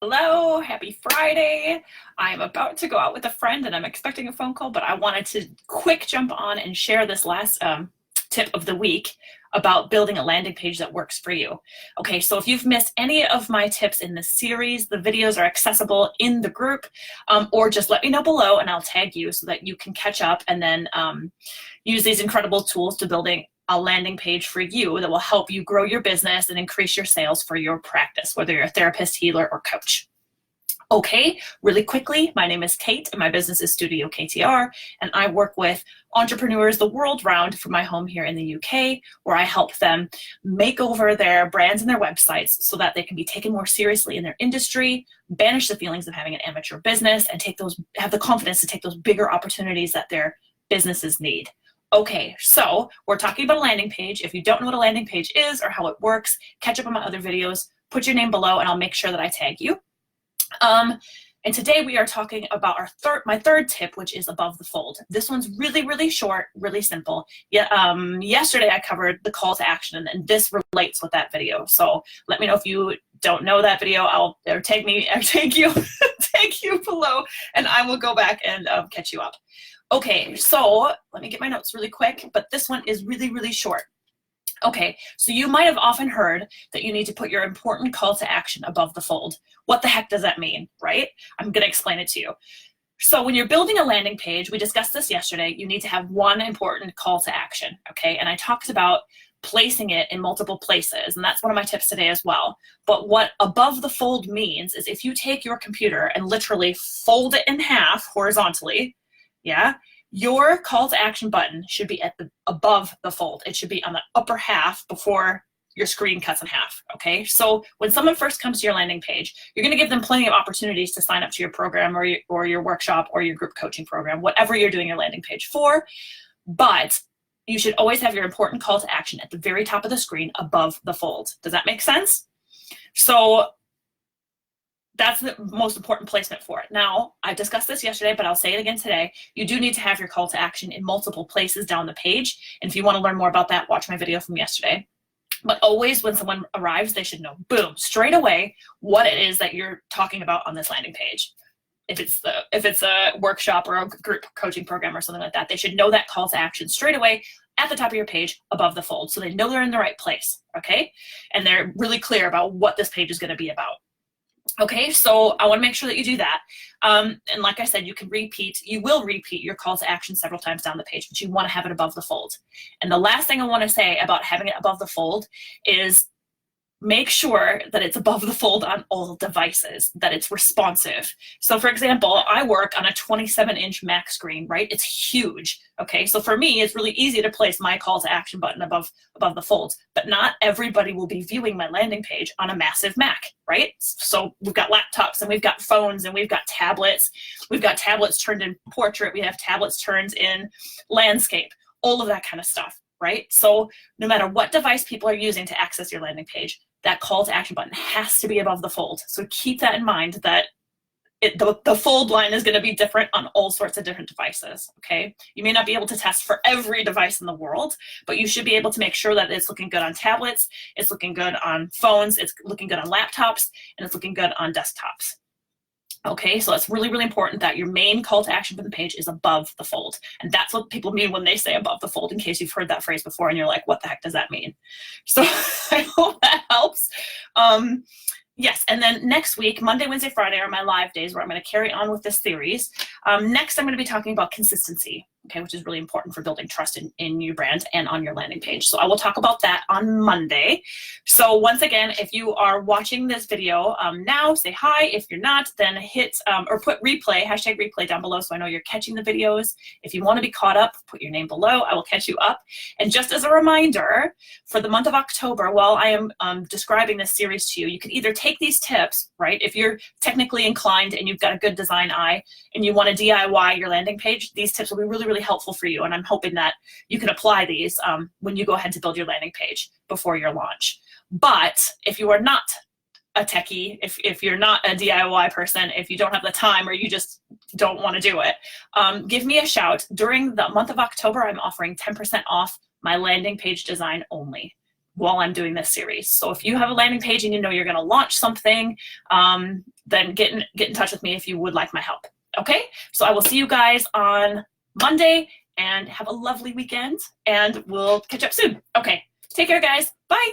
Hello, happy Friday. I'm about to go out with a friend and I'm expecting a phone call, but I wanted to quick jump on and share this last tip of the week about building a landing page that works for you. Okay, so if you've missed any of my tips in this series, the videos are accessible in the group, or just let me know below and I'll tag you so that you can catch up and then use these incredible tools to building a landing page for you that will help you grow your business and increase your sales for your practice, whether you're a therapist, healer, or coach. Okay, really quickly, my name is Kate and my business is STUDIOKTR, and I work with entrepreneurs the world round from my home here in the UK, where I help them make over their brands and their websites so that they can be taken more seriously in their industry, banish the feelings of having an amateur business, and have the confidence to take those bigger opportunities that their businesses need. Okay, so we're talking about a landing page. If you don't know what a landing page is or how it works, catch up on my other videos, put your name below, and I'll make sure that I tag you. And today we are talking about my third tip, which is above the fold. This one's really, really short, really simple. Yesterday I covered the call to action, and this relates with that video. So let me know if you don't know that video. Tag you, tag you below, and I will go back and catch you up. Okay, so let me get my notes really quick, but this one is really, really short. Okay, so you might have often heard that you need to put your important call to action above the fold. What the heck does that mean, right? I'm going to explain it to you. So when you're building a landing page, we discussed this yesterday, you need to have one important call to action, okay? And I talked about placing it in multiple places, and that's one of my tips today as well. But what above the fold means is if you take your computer and literally fold it in half horizontally, yeah, your call to action button should be above the fold. It should be on the upper half before your screen cuts in half, okay? So when someone first comes to your landing page, you're gonna give them plenty of opportunities to sign up to your program or your workshop or your group coaching program, whatever you're doing your landing page for, but you should always have your important call to action at the very top of the screen above the fold. Does that make sense? So that's the most important placement for it. Now, I discussed this yesterday, but I'll say it again today. You do need to have your call to action in multiple places down the page. And if you want to learn more about that, watch my video from yesterday. But always when someone arrives, they should know, boom, straight away, what it is that you're talking about on this landing page. If it's a workshop or a group coaching program or something like that, they should know that call to action straight away at the top of your page above the fold. So they know they're in the right place, okay? And they're really clear about what this page is going to be about. Okay, so I want to make sure that you do that. And like I said, you will repeat your call to action several times down the page, but you want to have it above the fold. And the last thing I want to say about having it above the fold is make sure that it's above the fold on all devices, that it's responsive. So for example, I work on a 27-inch Mac screen, right? It's huge, okay? So for me, it's really easy to place my call to action button above the fold, but not everybody will be viewing my landing page on a massive Mac, right? So we've got laptops and we've got phones and we've got tablets. We've got tablets turned in portrait. We have tablets turned in landscape, all of that kind of stuff, right? So no matter what device people are using to access your landing page, that call to action button has to be above the fold. So keep that in mind, that the fold line is going to be different on all sorts of different devices, okay? You may not be able to test for every device in the world, but you should be able to make sure that it's looking good on tablets, it's looking good on phones, it's looking good on laptops, and it's looking good on desktops. Okay, so it's really, really important that your main call to action for the page is above the fold. And that's what people mean when they say above the fold, in case you've heard that phrase before and you're like, what the heck does that mean? So I hope that helps. Yes, and then next week, Monday, Wednesday, Friday are my live days where I'm going to carry on with this series. Next, I'm going to be talking about consistency, okay, which is really important for building trust in your brand and on your landing page. So I will talk about that on Monday. So once again, if you are watching this video now, say hi. If you're not, then hit or put replay, hashtag replay down below so I know you're catching the videos. If you want to be caught up, put your name below. I will catch you up. And just as a reminder, for the month of October, while I am describing this series to you, you can either take these tips, right? If you're technically inclined and you've got a good design eye and you want to DIY your landing page, these tips will be really, really helpful for you. And I'm hoping that you can apply these when you go ahead to build your landing page before your launch. But if you are not a techie, if you're not a DIY person, if you don't have the time or you just don't want to do it, give me a shout. During the month of October, I'm offering 10% off my landing page design only while I'm doing this series. So if you have a landing page and you know you're going to launch something, then get in touch with me if you would like my help. Okay, so I will see you guys on Monday, and have a lovely weekend, and we'll catch up soon. Okay, take care, guys. Bye.